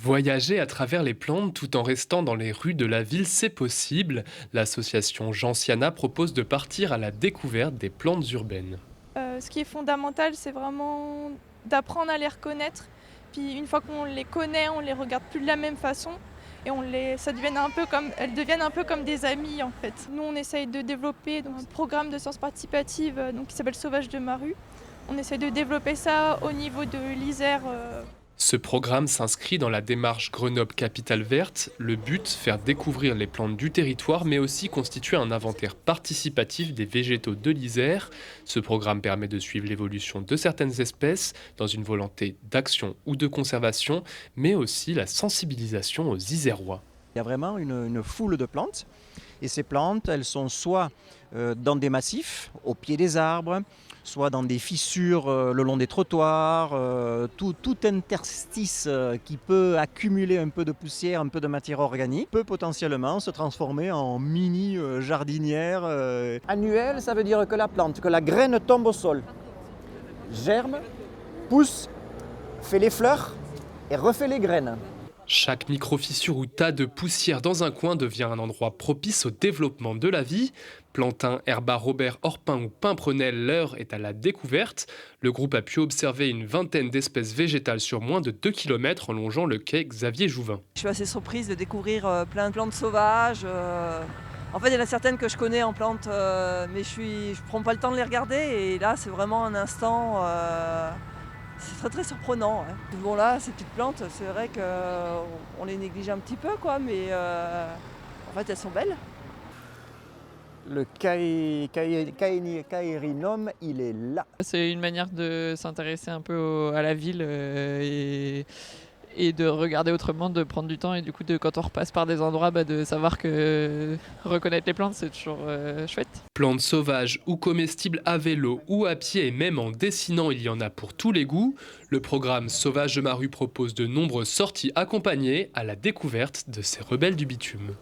Voyager à travers les plantes tout en restant dans les rues de la ville, c'est possible. L'association Gentiana propose de partir à la découverte des plantes urbaines. Ce qui est fondamental, c'est vraiment d'apprendre à les reconnaître. Puis une fois qu'on les connaît, on les regarde plus de la même façon et elles deviennent un peu comme des amies en fait. Nous, on essaye de développer donc, un programme de sciences participatives qui s'appelle Sauvage de ma rue. On essaye de développer ça au niveau de l'Isère. Ce programme s'inscrit dans la démarche Grenoble Capitale Verte. Le but, faire découvrir les plantes du territoire, mais aussi constituer un inventaire participatif des végétaux de l'Isère. Ce programme permet de suivre l'évolution de certaines espèces dans une volonté d'action ou de conservation, mais aussi la sensibilisation aux Isérois. Il y a vraiment une foule de plantes. Et ces plantes, elles sont soit dans des massifs, au pied des arbres, soit dans des fissures le long des trottoirs, tout interstice qui peut accumuler un peu de poussière, un peu de matière organique, peut potentiellement se transformer en mini jardinière. Annuelle, ça veut dire que que la graine tombe au sol, germe, pousse, fait les fleurs et refait les graines. Chaque micro-fissure ou tas de poussière dans un coin devient un endroit propice au développement de la vie. Plantin, Herba, Robert, Orpin ou Pimprenel, l'heure est à la découverte. Le groupe a pu observer une vingtaine d'espèces végétales sur moins de 2 kilomètres en longeant le quai Xavier Jouvin. Je suis assez surprise de découvrir plein de plantes sauvages. En fait, il y en a certaines que je connais en plantes, mais je prends pas le temps de les regarder. Et là, c'est vraiment un instant. C'est très très surprenant. Ouais. Bon là, ces petites plantes, c'est vrai qu'on les néglige un petit peu, quoi, mais en fait, elles sont belles. Le Caerinum, il est là. C'est une manière de s'intéresser un peu à la ville et de regarder autrement, de prendre du temps et du coup quand on repasse par des endroits, de savoir que reconnaître les plantes c'est toujours chouette. Plantes sauvages ou comestibles à vélo ou à pied et même en dessinant, il y en a pour tous les goûts. Le programme Sauvage de ma rue propose de nombreuses sorties accompagnées à la découverte de ces rebelles du bitume.